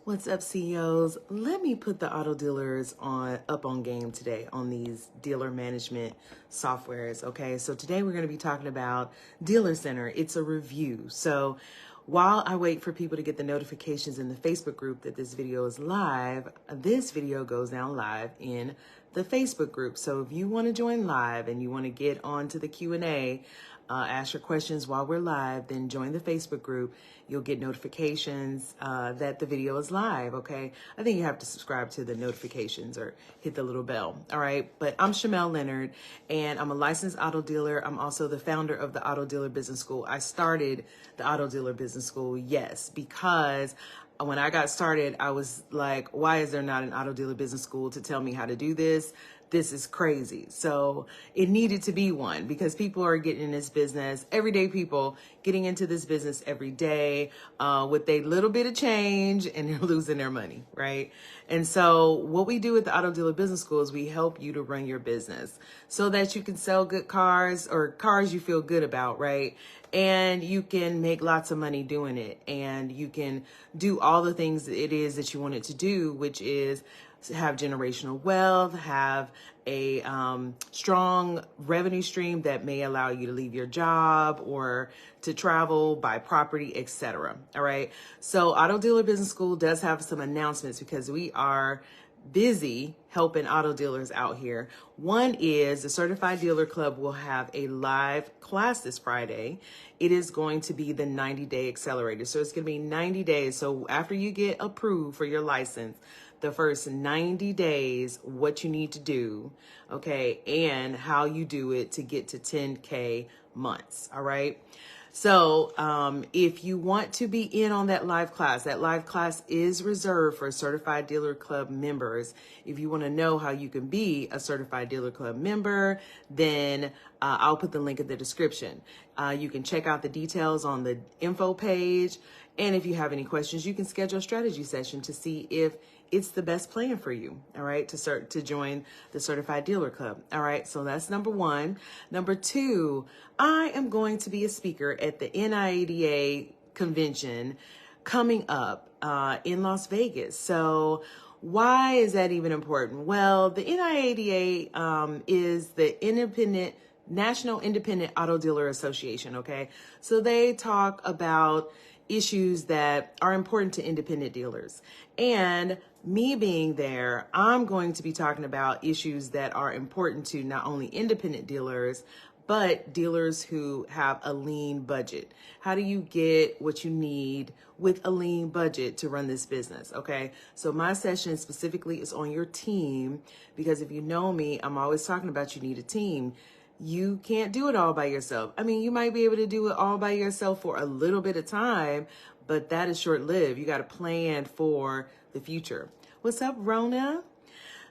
What's up, CEOs? Let me put the auto dealers up on game today on these dealer management softwares. Okay, so today we're going to be talking about DealerCenter. It's a review. So while I wait for people to get the notifications in the Facebook group that this video is live, this video goes down live in the Facebook group. So if you want to join live and you want to get onto the Q&A, ask your questions while we're live, then join the Facebook group. You'll get notifications that the video is live, okay? I think you have to subscribe to the notifications or hit the little bell, all right? But I'm Shamel Leonard, and I'm a licensed auto dealer. I'm also the founder of the Auto Dealer Business School. I started the Auto Dealer Business School, yes, because when I got started, I was like, why is there not an auto dealer business school to tell me how to do this? This is crazy. So it needed to be one because people are getting in this business, everyday people getting into this business every day with a little bit of change, and they're losing their money, right? And so what we do at the Auto Dealer Business School is we help you to run your business so that you can sell good cars or cars you feel good about, right? And you can make lots of money doing it, and you can do all the things it is that you want it to do, which is have generational wealth, have a strong revenue stream that may allow you to leave your job or to travel, buy property, etc. All right. So Auto Dealer Business School does have some announcements because we are busy helping auto dealers out here. One is the Certified Dealer Club will have a live class this Friday. It is going to be the 90-day accelerator. So it's going to be 90 days. So after you get approved for your license, the first 90 days, what you need to do, okay, and how you do it to get to 10K months, all right? So if you want to be in on that live class is reserved for Certified Dealer Club members. If you want to know how you can be a Certified Dealer Club member, then I'll put the link in the description. You can check out the details on the info page. And if you have any questions, you can schedule a strategy session to see if it's the best plan for you, all right, to join the Certified Dealer Club. All right, so that's number one. Number two, I am going to be a speaker at the NIADA convention coming up in Las Vegas. So why is that even important? Well, the NIADA is the National Independent Auto Dealer Association, okay? So they talk about issues that are important to independent dealers. And me being there, I'm going to be talking about issues that are important to not only independent dealers, but dealers who have a lean budget. How do you get what you need with a lean budget to run this business? Okay, so my session specifically is on your team, because if you know me, I'm always talking about you need a team. You can't do it all by yourself. I mean, you might be able to do it all by yourself for a little bit of time, but that is short-lived. You got to plan for the future. What's up, Rona?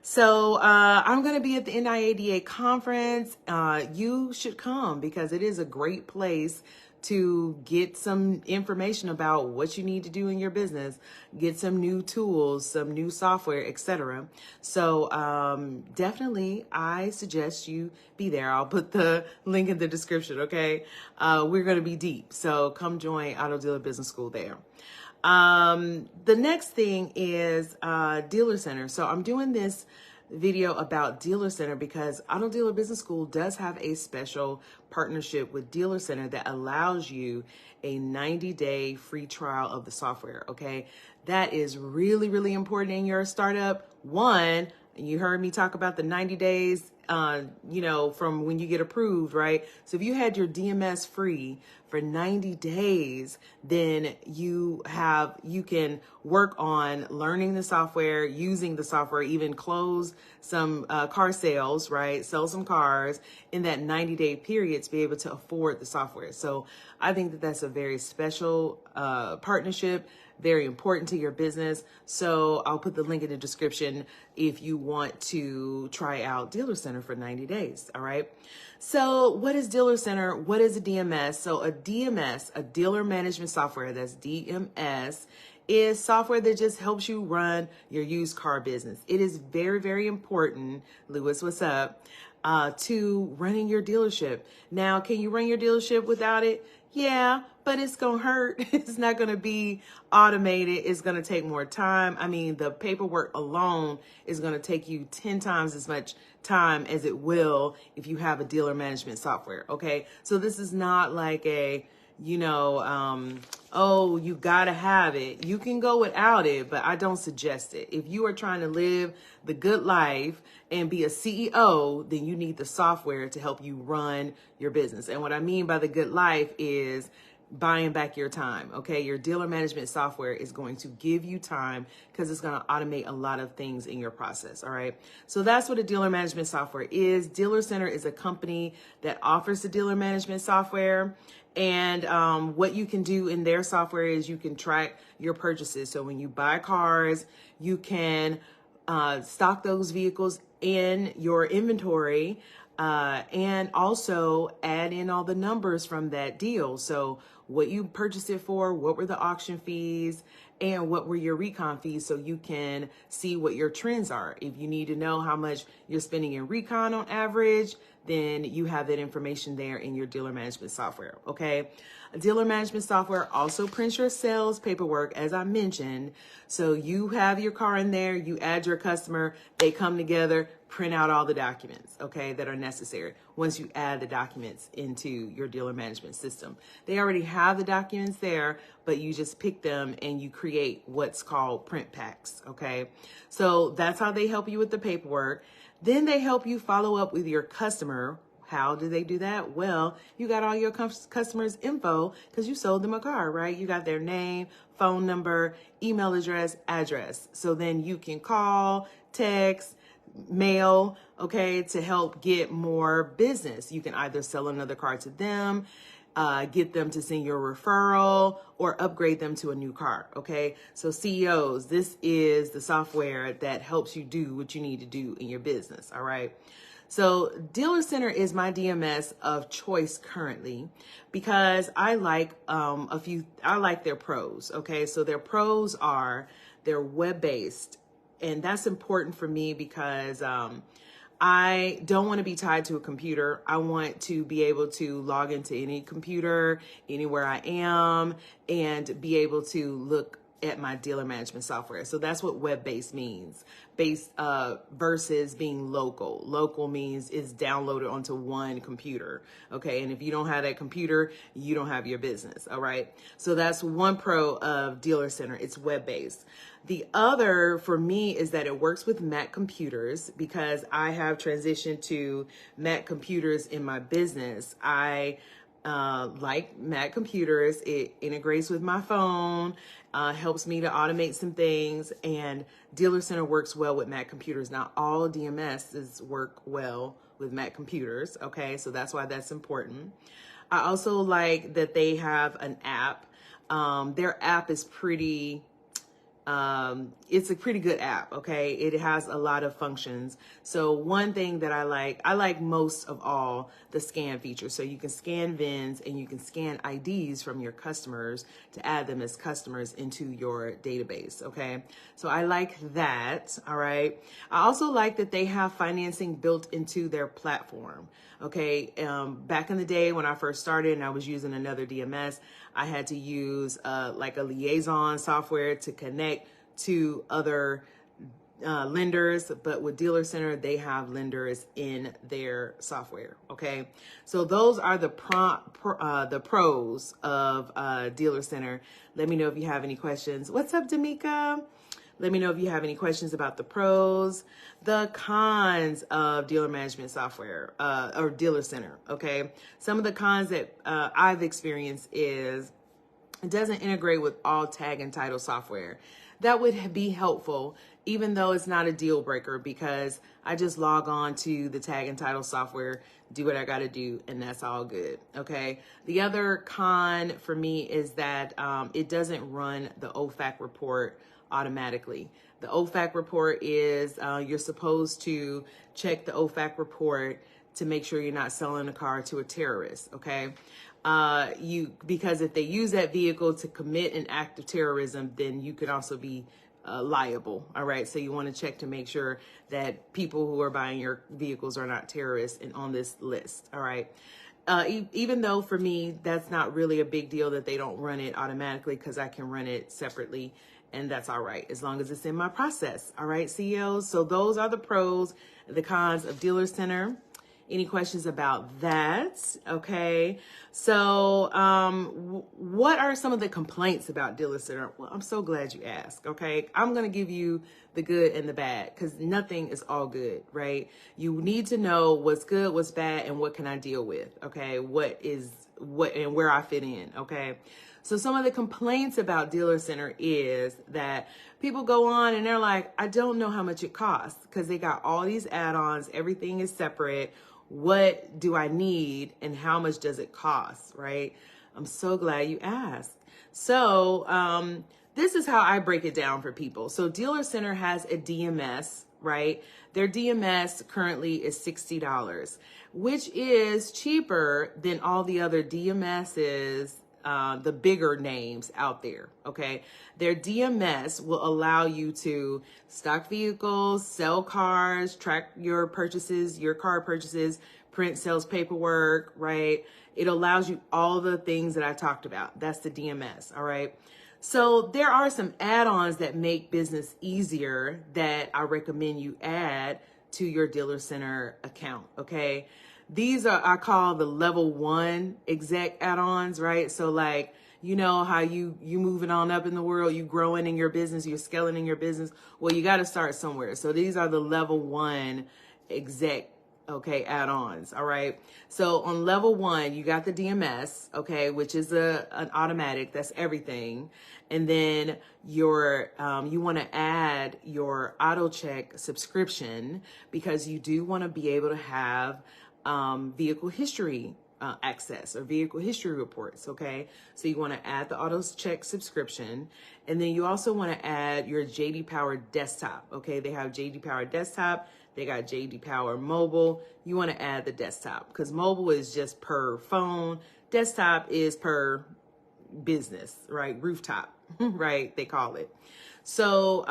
So I'm going to be at the NIADA conference. You should come because it is a great place to get some information about what you need to do in your business, get some new tools, some new software, etc. So definitely, I suggest you be there. I'll put the link in the description, okay? We're going to be deep, so come join Auto Dealer Business School there. The next thing is DealerCenter. So I'm doing this video about DealerCenter because Auto Dealer Business School does have a special partnership with DealerCenter that allows you a 90-day free trial of the software, okay? That is really, really important in your startup. One, you heard me talk about the 90 days, from when you get approved, right? So if you had your DMS free for 90 days, then you can work on learning the software, using the software, even close some car sales, right? Sell some cars in that 90-day period to be able to afford the software. So I think that that's a very special partnership, very important to your business. So I'll put the link in the description if you want to try out DealerCenter for 90 days. All right. So what is DealerCenter? What is a DMS? So a DMS, a dealer management software, that's DMS, is software that just helps you run your used car business. It is very, very important, Lewis, what's up, to running your dealership. Now, can you run your dealership without it? Yeah, but it's going to hurt. It's not going to be automated. It's going to take more time. I mean, the paperwork alone is going to take you 10 times as much time as it will if you have a dealer management software. Okay. So this is not like a, oh, you gotta have it. You can go without it, but I don't suggest it. If you are trying to live the good life and be a CEO, then you need the software to help you run your business. And what I mean by the good life is buying back your time. Okay. Your dealer management software is going to give you time because it's going to automate a lot of things in your process. All right. So that's what a dealer management software is. DealerCenter is a company that offers the dealer management software. And what you can do in their software is you can track your purchases. So when you buy cars, you can stock those vehicles in your inventory and also add in all the numbers from that deal. So what you purchased it for, what were the auction fees, and what were your recon fees, so you can see what your trends are. If you need to know how much you're spending in recon on average, then you have that information there in your dealer management software. Okay. A dealer management software also prints your sales paperwork, as I mentioned. So you have your car in there, you add your customer, they come together, print out all the documents, okay, that are necessary once you add the documents into your dealer management system. They already have the documents there, but you just pick them and you create what's called print packs, okay? So that's how they help you with the paperwork. Then they help you follow up with your customer. How do they do that? Well, you got all your customers' info because you sold them a car, right? You got their name, phone number, email address. So then you can call, text, mail, okay, to help get more business. You can either sell another car to them, get them to send you a referral, or upgrade them to a new car, okay? So CEOs, this is the software that helps you do what you need to do in your business, all right? So DealerCenter is my DMS of choice currently because I like I like their pros, okay? So their pros are they're web-based, and that's important for me because I don't want to be tied to a computer. I want to be able to log into any computer, anywhere I am, and be able to look at my dealer management software. So that's what web-based means. Based versus being local. Local means it's downloaded onto one computer. Okay. And if you don't have that computer, you don't have your business. All right. So that's one pro of DealerCenter. It's web-based. The other for me is that it works with Mac computers because I have transitioned to Mac computers in my business. I like Mac computers. It integrates with my phone, helps me to automate some things, and DealerCenter works well with Mac computers. Not all DMSs work well with Mac computers, okay? So that's why that's important. I also like that they have an app. Their app is pretty... it's a pretty good app, okay? It has a lot of functions. So one thing that I like most of all the scan feature. So you can scan VINs and you can scan IDs from your customers to add them as customers into your database, okay? So I like that, all right? I also like that they have financing built into their platform, okay? Back in the day when I first started and I was using another DMS, I had to use like a liaison software to connect to other lenders, but with DealerCenter, they have lenders in their software. Okay, so those are the pros of DealerCenter. Let me know if you have any questions. What's up, D'Amica? Let me know if you have any questions about the pros. The cons of dealer management software or DealerCenter. Okay, some of the cons that I've experienced is it doesn't integrate with all tag and title software. That would be helpful, even though it's not a deal breaker, because I just log on to the tag and title software, do what I got to do, and that's all good. Okay. The other con for me is that it doesn't run the OFAC report automatically. The OFAC report is you're supposed to check the OFAC report to make sure you're not selling a car to a terrorist. Okay. Because if they use that vehicle to commit an act of terrorism, then you could also be liable. All right. So you want to check to make sure that people who are buying your vehicles are not terrorists and on this list. All right. even though for me, that's not really a big deal that they don't run it automatically, because I can run it separately, and that's all right, as long as it's in my process. All right, CEOs. So those are the pros, the cons of DealerCenter. Any questions about that? Okay. So, what are some of the complaints about DealerCenter? Well, I'm so glad you asked. Okay. I'm going to give you the good and the bad, because nothing is all good, right? You need to know what's good, what's bad, and what can I deal with? Okay. What and where I fit in. Okay. So some of the complaints about DealerCenter is that people go on and they're like, I don't know how much it costs, because they got all these add-ons. Everything is separate. What do I need and how much does it cost, right? I'm so glad you asked. So this is how I break it down for people. So DealerCenter has a DMS, right? Their DMS currently is $60, which is cheaper than all the other DMSs, the bigger names out there, okay? Their DMS will allow you to stock vehicles, sell cars, track your purchases, your car purchases, print sales paperwork, right? It allows you all the things that I talked about. That's the DMS, all right? So there are some add-ons that make business easier that I recommend you add to your DealerCenter account, okay? These are, I call the level 1 exec add-ons, right? So like, you know how you moving on up in the world, you growing in your business, you're scaling in your business. Well, you got to start somewhere. So these are the level 1 exec, okay, add-ons. All right. So on level 1, you got the DMS, okay, which is an automatic. That's everything. And then your you want to add your auto check subscription, because you do want to be able to have vehicle history access or vehicle history reports. Okay. So you want to add the auto check subscription, and then you also want to add your JD Power desktop. Okay. They have JD Power desktop. They got JD Power mobile. You want to add the desktop, because mobile is just per phone. Desktop is per business, right? Rooftop, right? They call it. So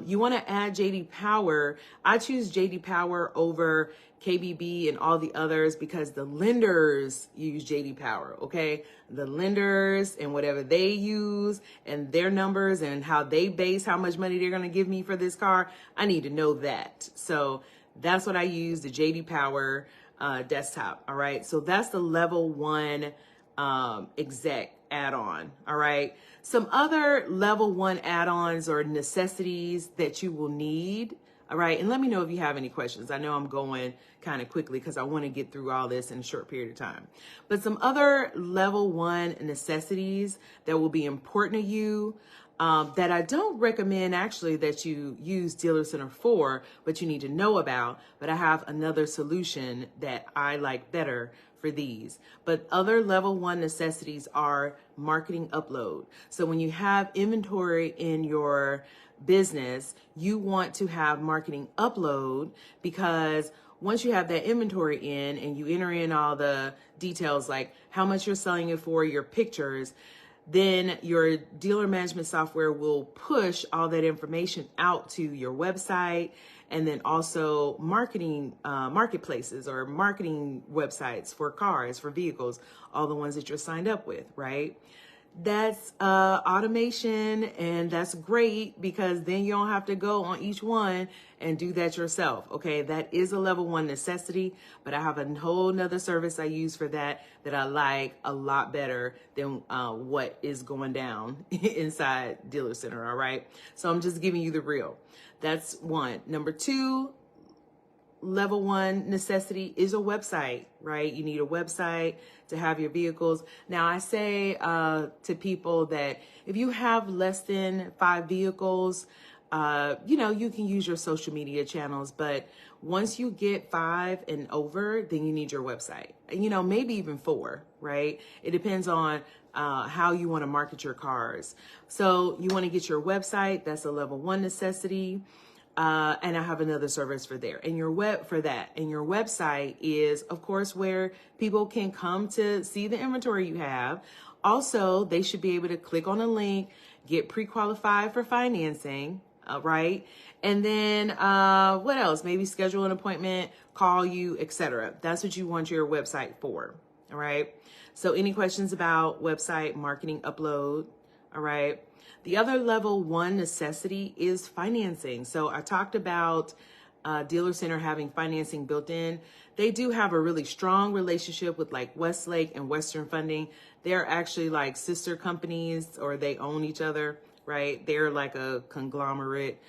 you want to add JD Power. I choose JD Power over KBB and all the others because the lenders use JD Power, okay? The lenders and whatever they use and their numbers and how they base how much money they're going to give me for this car, I need to know that. So that's what I use, the JD Power desktop, all right? So that's the level 1 exec add-on, all right? Some other level 1 add-ons or necessities that you will need, all right? And let me know if you have any questions. I know I'm going kind of quickly because I want to get through all this in a short period of time. But some other level 1 necessities that will be important to you, that I don't recommend actually that you use DealerCenter for, but you need to know about. But I have another solution that I like better for these. But other level 1 necessities are marketing upload. So when you have inventory in your business, you want to have marketing upload, because once you have that inventory in and you enter in all the details like how much you're selling it for, your pictures, then your dealer management software will push all that information out to your website, and then also marketing marketplaces or marketing websites for cars, for vehicles, all the ones that you're signed up with, right? That's automation, and that's great because then you don't have to go on each one and do that yourself. Okay, that is a level 1 necessity, but I have a whole nother service I use for that I like a lot better than what is going down inside DealerCenter. All right, so I'm just giving you the real. That's 1. Number 2, level 1 necessity is a website, right? You need a website to have your vehicles. Now, I say to people that if you have less than 5 vehicles, you can use your social media channels, but once you get 5 and over, then you need your website, maybe even 4, right? It depends on how you want to market your cars. So you want to get your website. That's a level 1 necessity. And I have another service for there. And your website is, of course, where people can come to see the inventory you have. Also, they should be able to click on a link, get pre-qualified for financing, right? And then what else? Maybe schedule an appointment, call you, etc. That's what you want your website for. All right. So any questions about website marketing upload? All right. The other level 1 necessity is financing. So I talked about DealerCenter having financing built in. They do have a really strong relationship with like Westlake and Western Funding. They're actually like sister companies, or they own each other, right? They're like a conglomerate.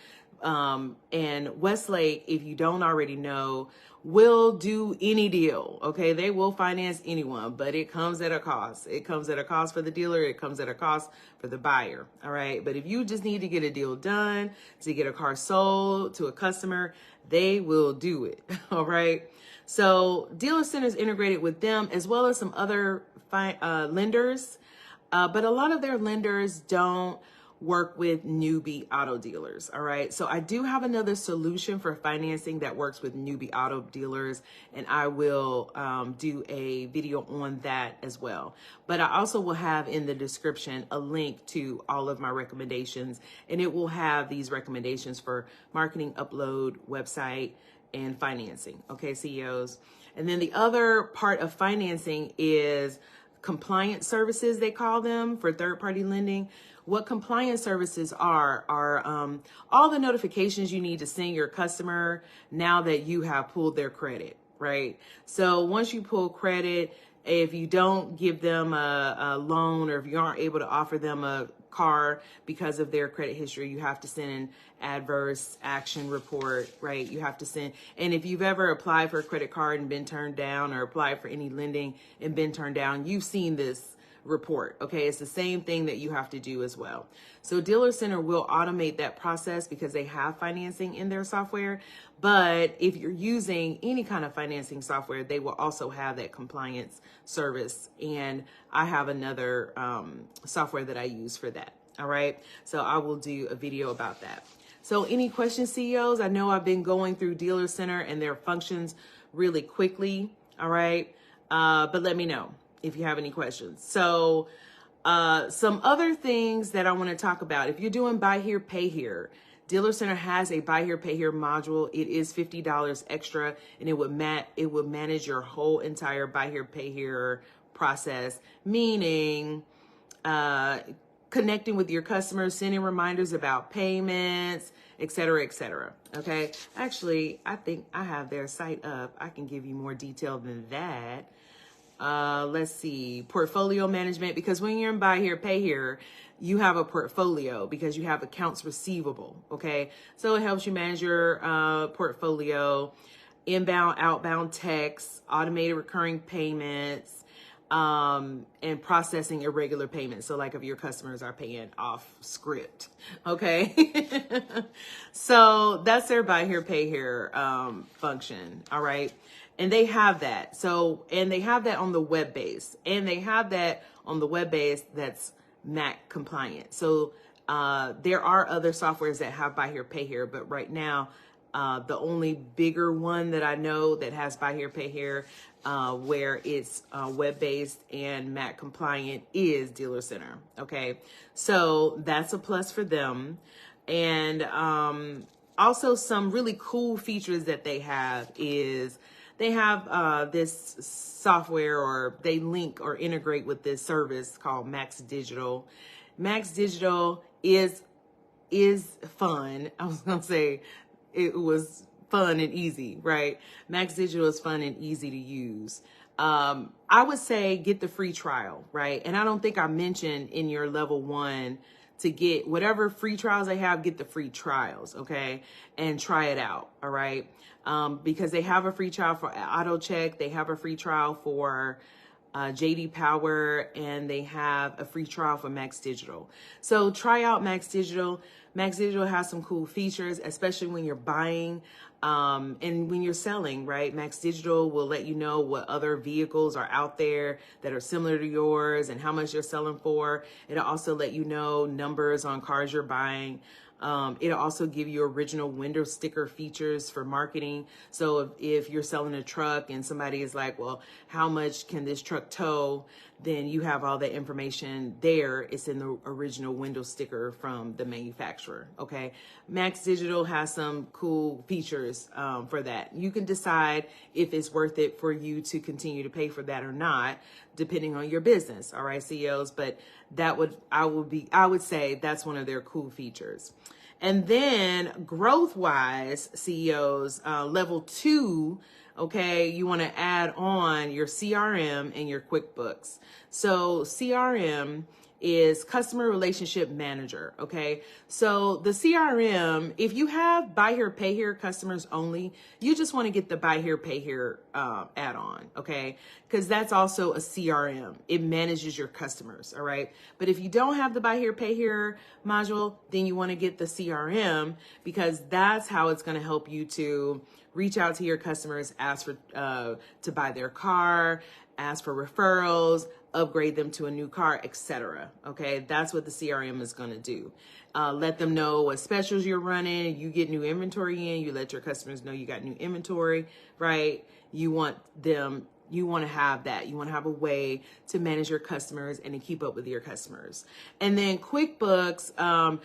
And Westlake, if you don't already know, will do any deal. Okay. They will finance anyone, but it comes at a cost. It comes at a cost for the dealer. It comes at a cost for the buyer. All right. But if you just need to get a deal done, to get a car sold to a customer, they will do it. All right. So DealerCenter is integrated with them as well as some other lenders. But a lot of their lenders don't work with newbie auto dealers. All right. So I do have another solution for financing that works with newbie auto dealers, and I will do a video on that as well. But I also will have in the description a link to all of my recommendations, and it will have these recommendations for marketing, upload, website, and financing. Okay, CEOs. And then the other part of financing is compliance services, they call them, for third-party lending. What compliance services are all the notifications you need to send your customer now that you have pulled their credit, right? So once you pull credit, if you don't give them a loan, or if you aren't able to offer them a car because of their credit history, you have to send an adverse action report, right? You have to send, and if you've ever applied for a credit card and been turned down, or applied for any lending and been turned down, you've seen this report. Okay. It's the same thing that you have to do as well. So DealerCenter will automate that process because they have financing in their software. But if you're using any kind of financing software, they will also have that compliance service. And I have another software that I use for that. All right. So I will do a video about that. So any questions, CEOs? I know I've been going through DealerCenter and their functions really quickly. All right. But let me know if you have any questions. So some other things that I want to talk about. If you're doing buy here, pay here, DealerCenter has a buy here, pay here module. It is $50 extra, and it would manage your whole entire buy here, pay here process, meaning connecting with your customers, sending reminders about payments, et cetera, et cetera. Okay. Actually, I think I have their site up. I can give you more detail than that. Let's see, portfolio management, because when you're in buy here, pay here, you have a portfolio because you have accounts receivable. Okay. So it helps you manage your portfolio, inbound, outbound texts, automated recurring payments, and processing irregular payments. So like if your customers are paying off script. Okay. So that's their buy here, pay here, function. All right. And they have that. So, and they have that on the web base, and they have that on the web base that's MAC compliant. So, there are other softwares that have buy here, pay here, but right now, the only bigger one that I know that has buy here, pay here, where it's web-based and MAC compliant is DealerCenter. Okay. So that's a plus for them. And, also some really cool features that they have is they have this software, or they link or integrate with this service called Max Digital. Max Digital is fun. I was going to say it was fun and easy, right? Max Digital is fun and easy to use. I would say get the free trial, right? And I don't think I mentioned in your level 1 to get whatever free trials they have, get the free trials, okay? And try it out, all right? Because they have a free trial for Auto Check, they have a free trial for JD Power, and they have a free trial for Max Digital. So try out Max Digital. Max Digital has some cool features, especially when you're buying and when you're selling, right? Max Digital will let you know what other vehicles are out there that are similar to yours and how much you're selling for. It'll also let you know numbers on cars you're buying. It'll also give you original window sticker features for marketing. So if you're selling a truck and somebody is like, well, how much can this truck tow? Then you have all that information there. It's in the original window sticker from the manufacturer. Okay. Max Digital has some cool features for that. You can decide if it's worth it for you to continue to pay for that or not, depending on your business. All right, CEOs. But I would say that's one of their cool features. And then growth wise, CEOs, level 2, okay, you want to add on your CRM and your QuickBooks. So CRM is customer relationship manager. Okay. So the CRM, if you have buy here, pay here customers only, you just want to get the buy here, pay here add on. Okay. Because that's also a CRM. It manages your customers. All right. But if you don't have the buy here, pay here module, then you want to get the CRM, because that's how it's going to help you to reach out to your customers, ask for to buy their car, ask for referrals, upgrade them to a new car, etc. Okay, that's what the CRM is going to do. Let them know what specials you're running. You get new inventory in. You let your customers know you got new inventory, right? You want to have that. You want to have a way to manage your customers and to keep up with your customers. And then QuickBooks,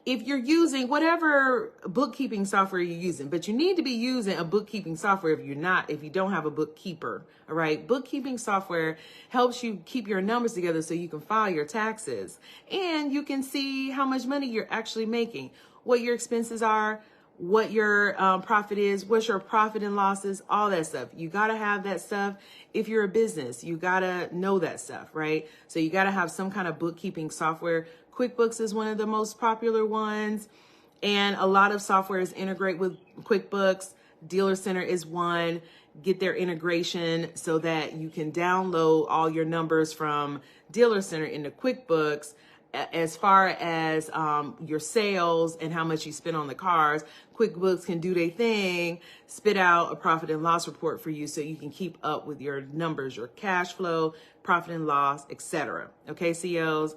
if you're using whatever bookkeeping software you're using, but you need to be using a bookkeeping software if you don't have a bookkeeper, all right? Bookkeeping software helps you keep your numbers together so you can file your taxes and you can see how much money you're actually making, what your expenses are, what your profit is, what's your profit and losses, all that stuff. You got to have that stuff. If you're a business, you got to know that stuff, right? So you got to have some kind of bookkeeping software. QuickBooks is one of the most popular ones, and a lot of softwares integrate with QuickBooks. DealerCenter is one. Get their integration so that you can download all your numbers from DealerCenter into QuickBooks, as far as your sales and how much you spend on the cars. QuickBooks can do their thing, spit out a profit and loss report for you so you can keep up with your numbers, your cash flow, profit and loss, etc. Okay, CEOs?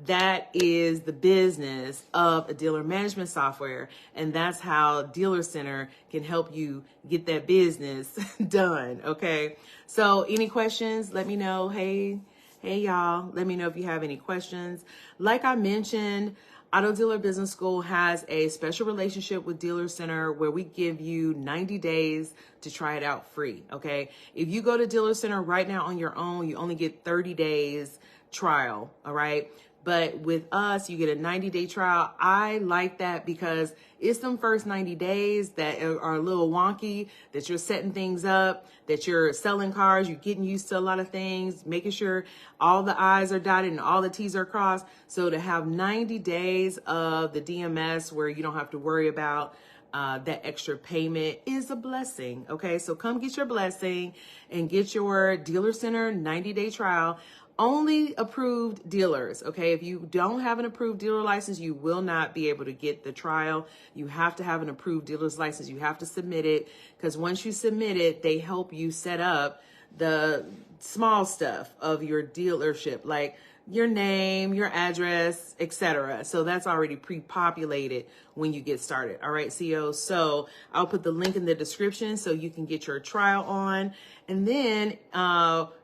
That is the business of a dealer management software, and that's how DealerCenter can help you get that business done, okay? So any questions, let me know. Hey y'all, let me know if you have any questions. Like I mentioned, Auto Dealer Business School has a special relationship with DealerCenter where we give you 90 days to try it out free, okay? If you go to DealerCenter right now on your own, you only get 30 days trial, all right? But with us, you get a 90-day trial. I like that because it's them first 90 days that are a little wonky, that you're setting things up, that you're selling cars, you're getting used to a lot of things, making sure all the I's are dotted and all the T's are crossed. So to have 90 days of the DMS where you don't have to worry about that extra payment is a blessing. Okay, so come get your blessing and get your DealerCenter 90-day trial. Only approved dealers, okay? If you don't have an approved dealer license, you will not be able to get the trial. You have to have an approved dealer's license. You have to submit it, because once you submit it, they help you set up the small stuff of your dealership, like your name, your address, etc. So that's already pre-populated when you get started. All right, CEOs. So I'll put the link in the description so you can get your trial on. And then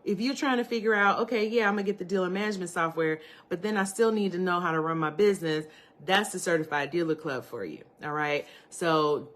if you're trying to figure out, okay, yeah, I'm gonna get the dealer management software, but then I still need to know how to run my business, that's the Certified Dealer Club for you. All right. So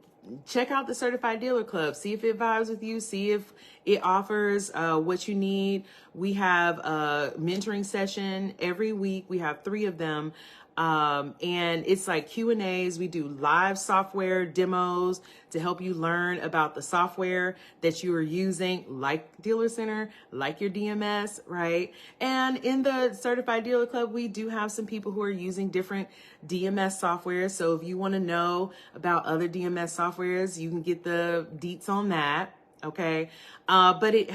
check out the Certified Dealer Club. See if it vibes with you. See if it offers what you need. We have a mentoring session every week. We have 3 of them. And it's like Q&As. We do live software demos to help you learn about the software that you are using, like DealerCenter, like your DMS, right? And in the Certified Dealer Club, we do have some people who are using different DMS software. So if you want to know about other DMS softwares, you can get the deets on that. Okay. But it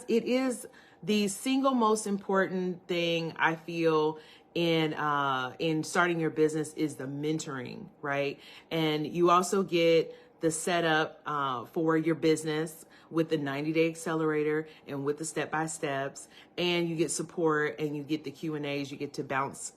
is the single most important thing I feel in starting your business is the mentoring, right? And you also get the setup for your business with the 90-day accelerator and with the step-by-steps, and you get support and you get the Q&As. You get to bounce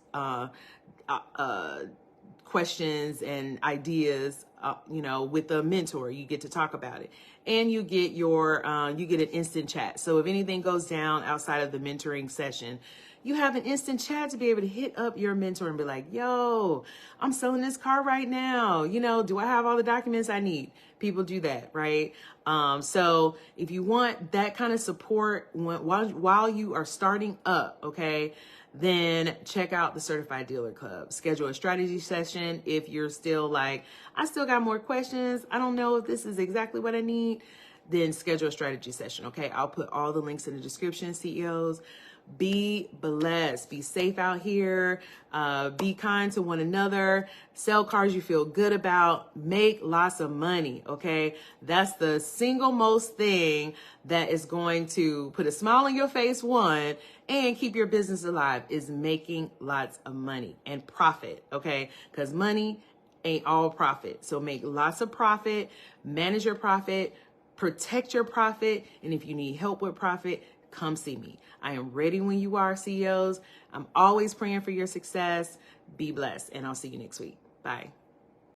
questions and ideas, with a mentor. You get to talk about it, and you get you get an instant chat. So if anything goes down outside of the mentoring session, you have an instant chat to be able to hit up your mentor and be like, yo, I'm selling this car right now. Do I have all the documents I need? People do that, right? So if you want that kind of support while you are starting up, okay, then check out the Certified Dealer Club. Schedule a strategy session if you're still like, I still got more questions. I don't know if this is exactly what I need. Then schedule a strategy session, okay? I'll put all the links in the description, CEOs. Be blessed. Be safe out here. Be kind to one another. Sell cars you feel good about. Make lots of money, okay? That's the single most thing that is going to put a smile on your face, one, and keep your business alive, is making lots of money and profit, okay? Because money ain't all profit. So make lots of profit, manage your profit, protect your profit, and if you need help with profit, come see me. I am ready when you are, CEOs. I'm always praying for your success. Be blessed, and I'll see you next week. Bye.